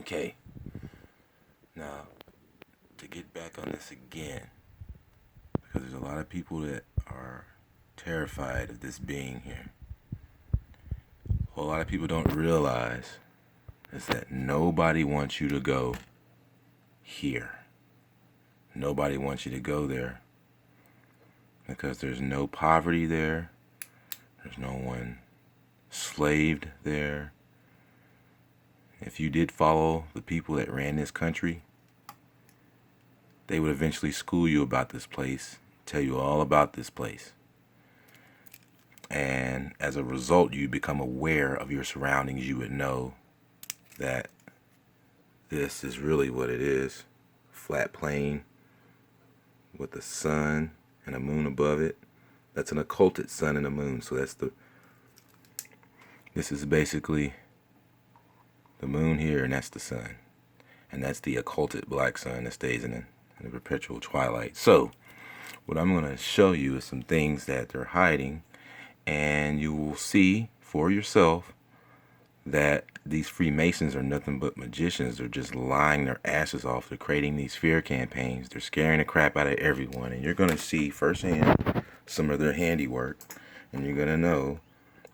Okay, now to get back on this again, because there's a lot of people that are terrified of this being here. What a lot of people don't realize is that nobody wants you to go here. Nobody wants you to go there because there's no poverty there. There's no one slaved there. If you did follow the people that ran this country, they would eventually school you about this place, tell you all about this place. And as a result, you become aware of your surroundings. You would know that this is really what it is. Flat plane with the sun and a moon above it. That's an occulted sun and a moon. So this is basically the moon here, and that's the sun. And that's the occulted black sun that stays in the perpetual twilight. So what I'm going to show you is some things that they're hiding, and you will see for yourself that these Freemasons are nothing but magicians. They're just lying their asses off. They're creating these fear campaigns. They're scaring the crap out of everyone. And you're going to see firsthand some of their handiwork. And you're going to know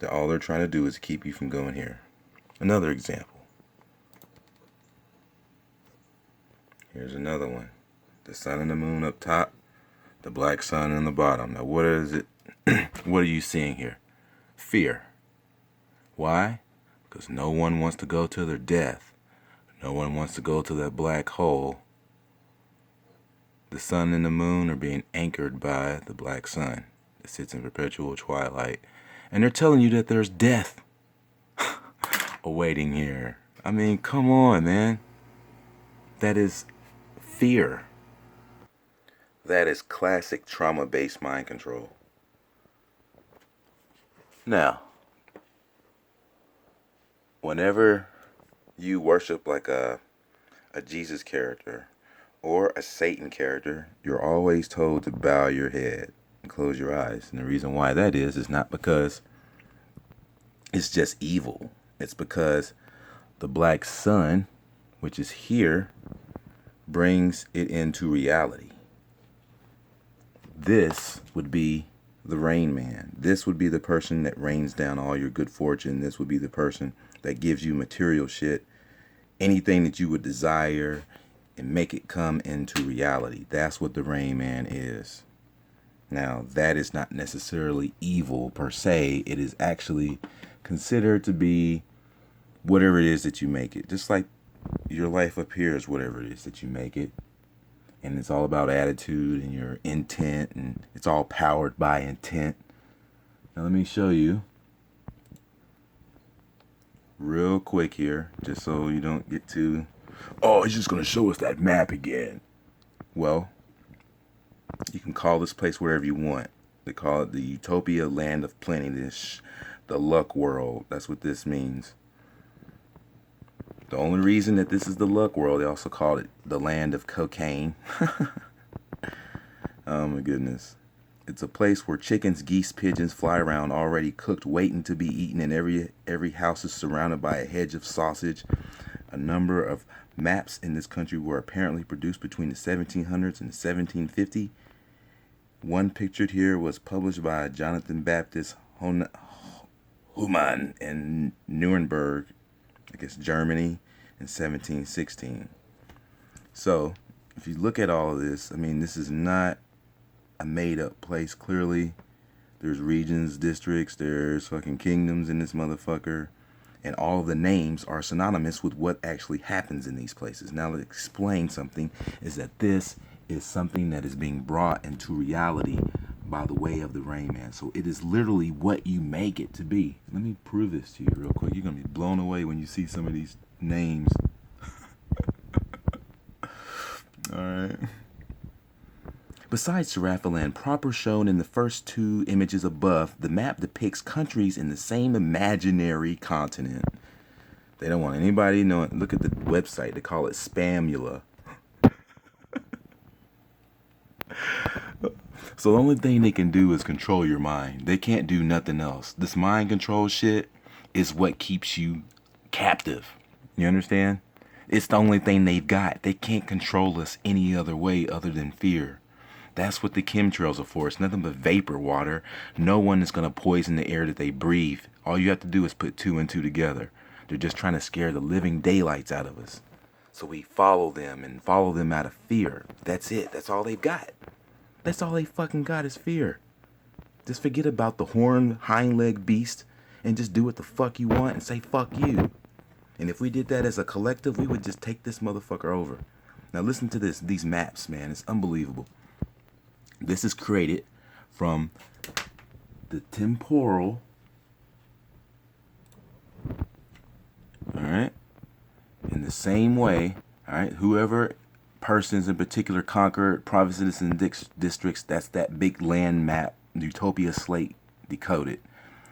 that all they're trying to do is keep you from going here. Another example. Here's another one. The sun and the moon up top. The black sun on the bottom. Now what is it? What are you seeing here? Fear. Why? Because no one wants to go to their death. No one wants to go to that black hole. The sun and the moon are being anchored by the black sun that sits in perpetual twilight. And they're telling you that there's death awaiting here. I mean, come on, man. That is fear. That is classic trauma-based mind control. Now, whenever you worship like a Jesus character or a Satan character, you're always told to bow your head and close your eyes. And the reason why that is not because it's just evil. It's because the black sun, which is here, brings it into reality. This would be the rain man. This would be the person that rains down all your good fortune. This would be the person that gives you material shit, anything that you would desire, and make it come into reality. That's what the rain man is. Now, that is not necessarily evil per se. It is actually considered to be whatever it is that you make it. Just like your life appears, whatever it is that you make it. And it's all about attitude and your intent, and it's all powered by intent. Now let me show you real quick here, just so you don't get too, oh, he's just going to show us that map again. Well, you can call this place wherever you want. They call it the Utopia Land of Plenty, the luck world. That's what this means. The only reason that this is the luck world, they also call it the land of cocaine. Oh my goodness. It's a place where chickens, geese, pigeons fly around already cooked, waiting to be eaten, and every house is surrounded by a hedge of sausage. A number of maps in this country were apparently produced between the 1700s and 1750. One pictured here was published by Jonathan Baptist Humann in Nuremberg, I guess Germany, in 1716. So, if you look at all of this, I mean, this is not a made-up place. Clearly, there's regions, districts, there's fucking kingdoms in this motherfucker, and all of the names are synonymous with what actually happens in these places. Now, to explain something is that this is something that is being brought into reality by the way of the Rain Man. So it is literally what you make it to be. Let me prove this to you real quick. You're going to be blown away when you see some of these names. Alright. Besides Seraphiland proper shown in the first two images above, the map depicts countries in the same imaginary continent. They don't want anybody knowing. Look at the website. They call it Spamula. So the only thing they can do is control your mind. They can't do nothing else. This mind control shit is what keeps you captive. You understand? It's the only thing they've got. They can't control us any other way other than fear. That's what the chemtrails are for. It's nothing but vapor water. No one is going to poison the air that they breathe. All you have to do is put two and two together. They're just trying to scare the living daylights out of us. So we follow them and follow them out of fear. That's it. That's all they've got. That's all they fucking got is fear. Just forget about the horned hind leg beast and just do what the fuck you want and say fuck you. And if we did that as a collective, we would just take this motherfucker over. Now listen to this, these maps, man. It's unbelievable. This is created from the temporal. Alright? In the same way, alright, whoever persons in particular conquered provinces and districts, that's that big land map, Utopia slate decoded.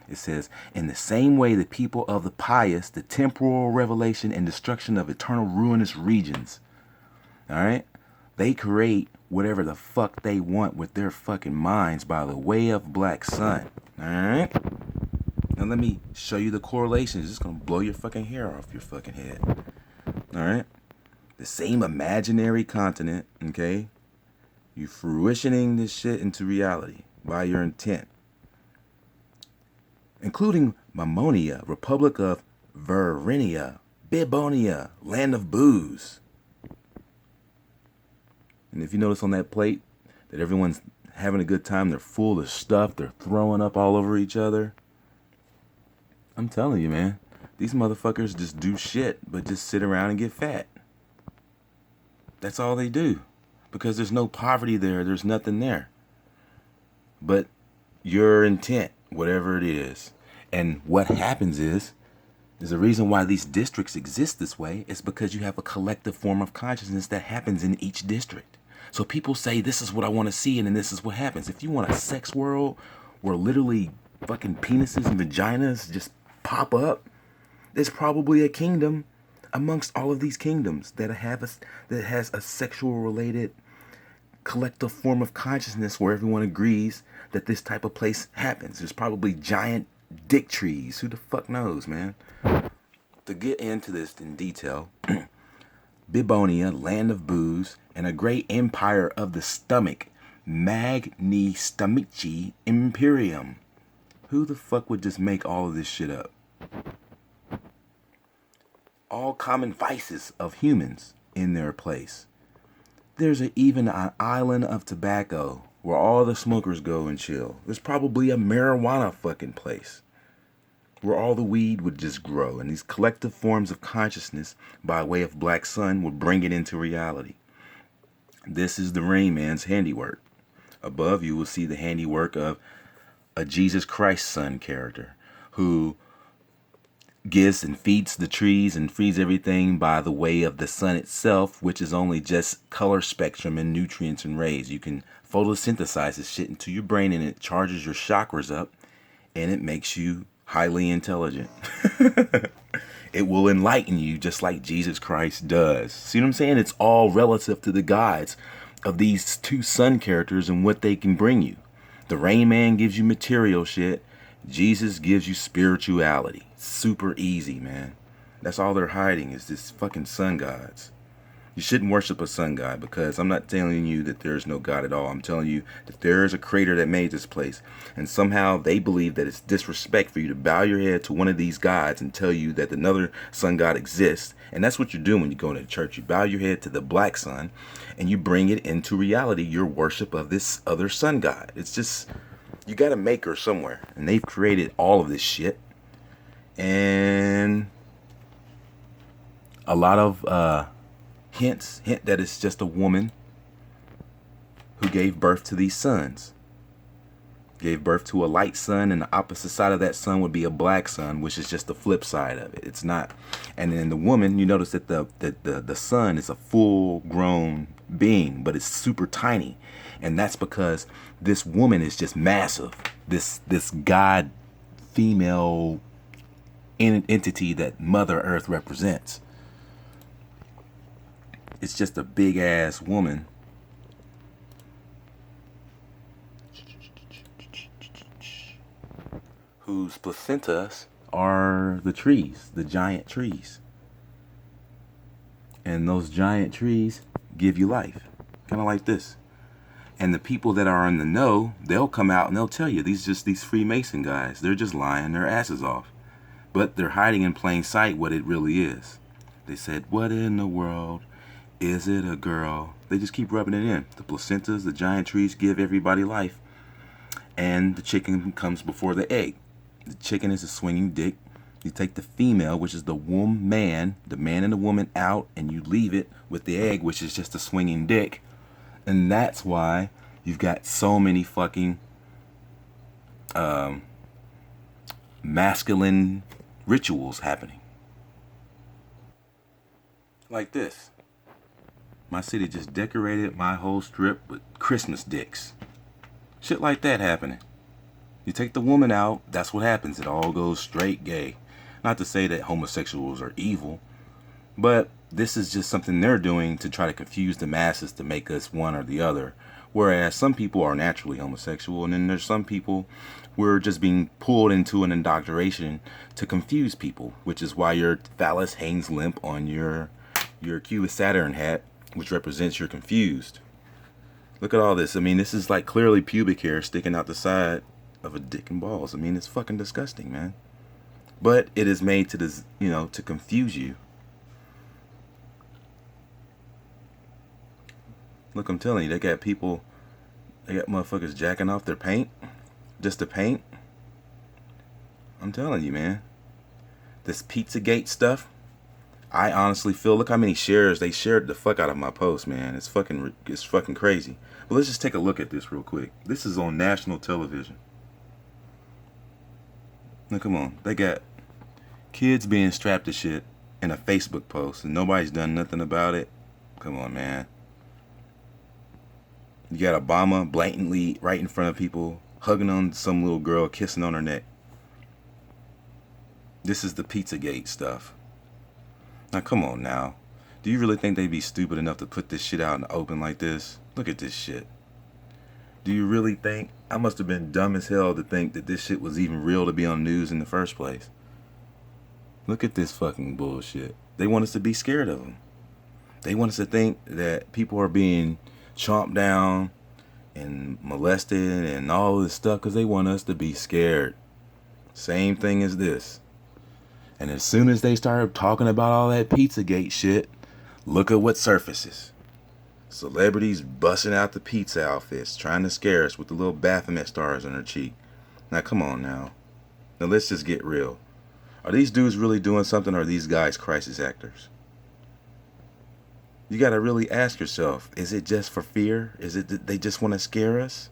It says, in the same way the people of the pious, the temporal revelation and destruction of eternal ruinous regions. Alright? They create whatever the fuck they want with their fucking minds by the way of black sun. Alright? Now let me show you the correlations. It's gonna blow your fucking hair off your fucking head. Alright? The same imaginary continent, okay? You fruitioning this shit into reality by your intent. Including Mammonia, Republic of Verinia, Bibonia, Land of Booze. And if you notice on that plate that everyone's having a good time, they're full of stuff, they're throwing up all over each other. I'm telling you, man, these motherfuckers just do shit but just sit around and get fat. That's all they do. Because there's no poverty there, there's nothing there. But your intent, whatever it is. And what happens is the reason why these districts exist this way is because you have a collective form of consciousness that happens in each district. So people say, this is what I want to see, and then this is what happens. If you want a sex world where literally fucking penises and vaginas just pop up, there's probably a kingdom amongst all of these kingdoms that has a sexual related collective form of consciousness where everyone agrees that this type of place happens. There's probably giant dick trees. Who the fuck knows, man? To get into this in detail, Bibonia, Land of Booze, and a great empire of the stomach, Magni Stomici Imperium. Who the fuck would just make all of this shit up? All common vices of humans in their place. There's even an island of tobacco where all the smokers go and chill. There's probably a marijuana fucking place where all the weed would just grow, and these collective forms of consciousness by way of black sun would bring it into reality. This is the Rain Man's handiwork. Above you will see the handiwork of a Jesus Christ Son character who gives and feeds the trees and feeds everything by the way of the sun itself, which is only just color spectrum and nutrients and rays. You can photosynthesize this shit into your brain, and it charges your chakras up, and it makes you highly intelligent. It will enlighten you just like Jesus Christ does. See what I'm saying? It's all relative to the guides of these two sun characters and what they can bring you. The Rain Man gives you material shit. Jesus gives you spirituality. Super easy, man. That's all they're hiding is this fucking sun gods. You shouldn't worship a sun god, because I'm not telling you that there's no God at all. I'm telling you that there is a creator that made this place. And somehow they believe that it's disrespect for you to bow your head to one of these gods and tell you that another sun god exists. And that's what you're doing when you go into church. You bow your head to the black sun and you bring it into reality, your worship of this other sun god. It's just, you got a maker somewhere. And they've created all of this shit. And a lot of hint that it's just a woman who gave birth to these sons. Gave birth to a light sun, and the opposite side of that sun would be a black sun, which is just the flip side of it. It's not. And then the woman, you notice that the sun is a full grown being, but it's super tiny. And that's because this woman is just massive. This God female entity that Mother Earth represents. It's just a big ass woman whose placentas are the trees, the giant trees. And those giant trees give you life. Kind of like this. And the people that are in the know, they'll come out and they'll tell you, these Freemason guys, they're just lying their asses off. But they're hiding in plain sight what it really is. They said, what in the world? Is it a girl? They just keep rubbing it in. The placentas, the giant trees give everybody life. And the chicken comes before the egg. The chicken is a swinging dick. You take the female, which is the man, the man and the woman out, and you leave it with the egg, which is just a swinging dick. And that's why you've got so many fucking masculine rituals happening. Like this. My city just decorated my whole strip with Christmas dicks. Shit like that happening. You take the woman out, that's what happens. It all goes straight gay. Not to say that homosexuals are evil, but this is just something they're doing to try to confuse the masses to make us one or the other. Whereas some people are naturally homosexual, and then there's some people we're just being pulled into an indoctrination to confuse people, which is why your phallus hangs limp on your Cubist Saturn hat, which represents you're confused. Look at all this. I mean, this is like clearly pubic hair sticking out the side of a dick and balls. I mean, it's fucking disgusting, man. But it is made to this, to confuse you. Look, I'm telling you, they got motherfuckers jacking off their paint just to paint. I'm telling you, man. This Pizzagate stuff, I honestly feel, look how many shares they shared the fuck out of my post, man. It's fucking crazy. But let's just take a look at this real quick. This is on national television. Now, come on. They got kids being strapped to shit in a Facebook post, and nobody's done nothing about it. Come on, man. You got Obama blatantly right in front of people, hugging on some little girl, kissing on her neck. This is the Pizzagate stuff. Now, come on now. Do you really think they'd be stupid enough to put this shit out in the open like this? Look at this shit. Do you really think? I must have been dumb as hell to think that this shit was even real to be on news in the first place. Look at this fucking bullshit. They want us to be scared of them. They want us to think that people are being chomped down and molested and all this stuff because they want us to be scared. Same thing as this. And as soon as they started talking about all that Pizzagate shit, look at what surfaces. Celebrities busting out the pizza outfits, trying to scare us with the little Baphomet stars on their cheek. Now, come on now. Now, let's just get real. Are these dudes really doing something, or are these guys crisis actors? You got to really ask yourself, is it just for fear? Is it that they just want to scare us?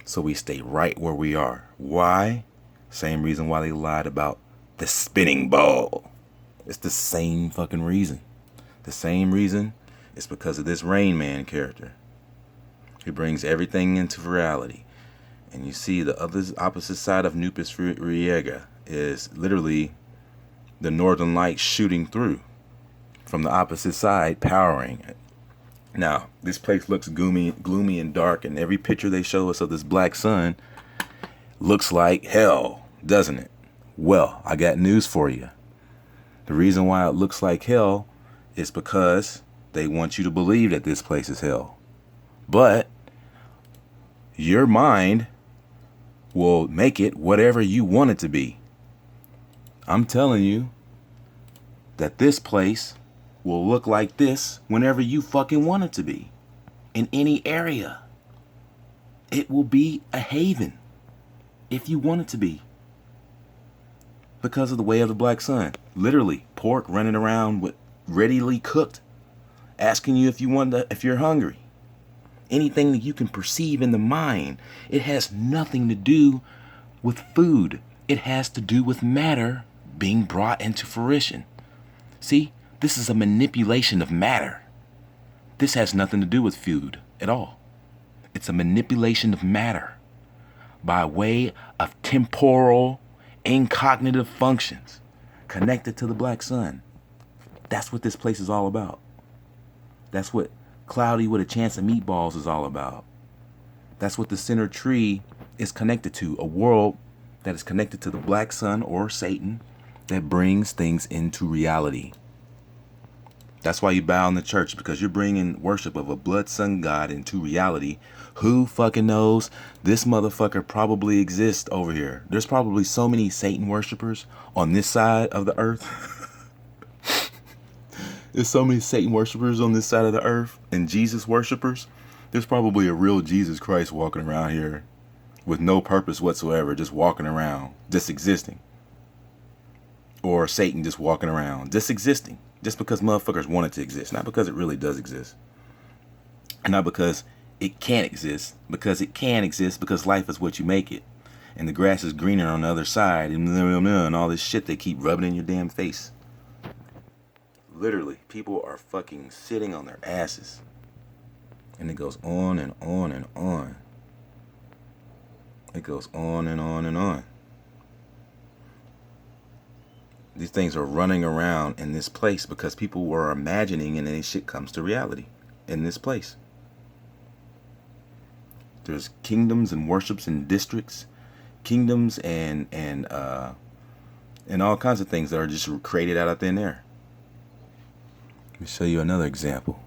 So we stay right where we are. Why? Same reason why they lied about the spinning ball. It's the same fucking reason. The same reason. It's because of this Rain Man character. He brings everything into reality. And you see the opposite side of Nupus Riega is literally the northern lights shooting through from the opposite side, powering it. Now, this place looks gloomy and dark, and every picture they show us of this black sun looks like hell, doesn't it? Well, I got news for you. The reason why it looks like hell is because they want you to believe that this place is hell. But your mind will make it whatever you want it to be. I'm telling you that this place will look like this whenever you fucking want it to be. In any area. It will be a haven if you want it to be. Because of the way of the black sun. Literally, pork running around with readily cooked, asking you if you're hungry. Anything that you can perceive in the mind. It has nothing to do with food. It has to do with matter being brought into fruition. See, this is a manipulation of matter. This has nothing to do with food at all. It's a manipulation of matter by way of temporal, incognitive functions connected to the black sun. That's what this place is all about. That's what Cloudy with a Chance of Meatballs is all about. That's what the center tree is connected to. A world that is connected to the black sun or Satan that brings things into reality. That's why you bow in the church, because you're bringing worship of a blood sun god into reality. Who fucking knows? This motherfucker probably exists over here. There's probably so many Satan worshipers on this side of the earth. There's so many Satan worshipers on this side of the earth and Jesus worshipers. There's probably a real Jesus Christ walking around here with no purpose whatsoever, just walking around, just existing. Or Satan just walking around, just existing. Just because motherfuckers want it to exist, not because it really does exist. And not because it can't exist, because it can exist, because life is what you make it. And the grass is greener on the other side, and all this shit they keep rubbing in your damn face. Literally, people are fucking sitting on their asses. And it goes on and on and on. It goes on and on and on. These things are running around in this place because people were imagining, and then this shit comes to reality in this place. There's kingdoms and worships and districts, kingdoms and all kinds of things that are just created out of thin air. Let me show you another example.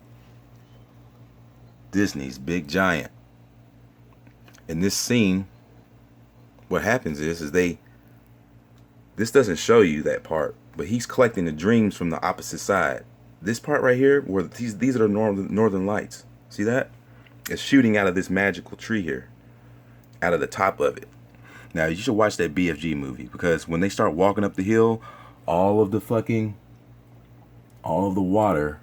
Disney's Big Giant. In this scene, what happens is this doesn't show you that part, but he's collecting the dreams from the opposite side. This part right here, where these are the northern lights. See that? It's shooting out of this magical tree here, out of the top of it. Now, you should watch that BFG movie, because when they start walking up the hill, all of the water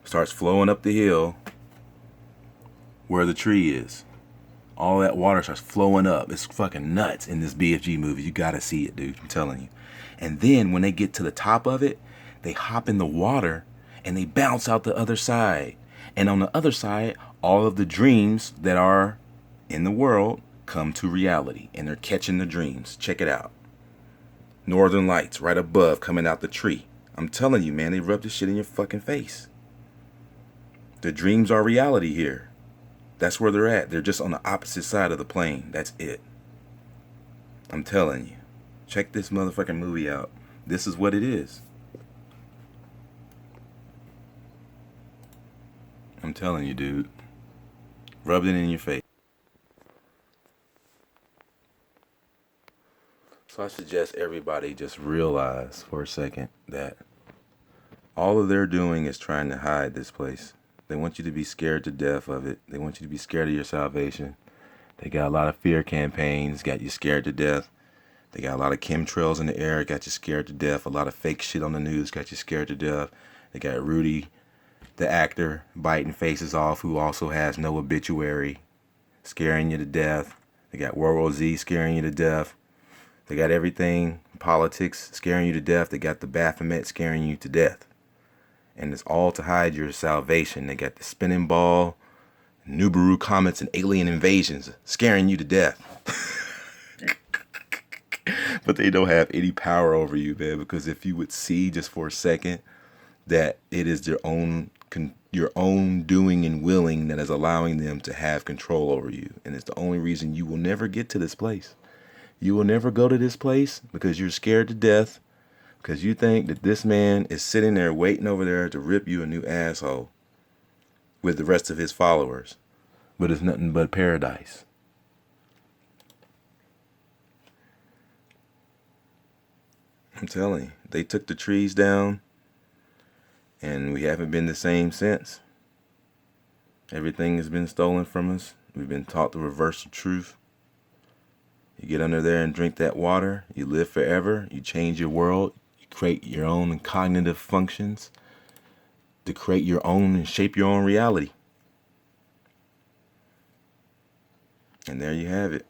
starts flowing up the hill where the tree is. All that water starts flowing up. It's fucking nuts in this BFG movie. You gotta see it, dude. I'm telling you. And then when they get to the top of it, they hop in the water and they bounce out the other side. And on the other side, all of the dreams that are in the world come to reality. And they're catching the dreams. Check it out. Northern lights right above coming out the tree. I'm telling you, man, they rub this shit in your fucking face. The dreams are reality here. That's where they're at. They're just on the opposite side of the plane. That's it. I'm telling you. Check this motherfucking movie out. This is what it is. I'm telling you, dude. Rub it in your face. So I suggest everybody just realize for a second that all of they're doing is trying to hide this place. They want you to be scared to death of it. They want you to be scared of your salvation. They got a lot of fear campaigns, got you scared to death. They got a lot of chemtrails in the air, got you scared to death. A lot of fake shit on the news, got you scared to death. They got Rudy, the actor, biting faces off, who also has no obituary, scaring you to death. They got World War Z scaring you to death. They got everything, politics, scaring you to death. They got the Baphomet scaring you to death. And it's all to hide your salvation. They got the spinning ball, Nibiru comets, and alien invasions scaring you to death. But they don't have any power over you, man, because if you would see just for a second that it is your own doing and willing that is allowing them to have control over you. And it's the only reason you will never get to this place. You will never go to this place because you're scared to death. Because you think that this man is sitting there waiting over there to rip you a new asshole with the rest of his followers. But it's nothing but paradise. I'm telling you, they took the trees down and we haven't been the same since. Everything has been stolen from us. We've been taught the reverse of truth. You get under there and drink that water. You live forever. You change your world. Create your own cognitive functions to create your own and shape your own reality. And there you have it.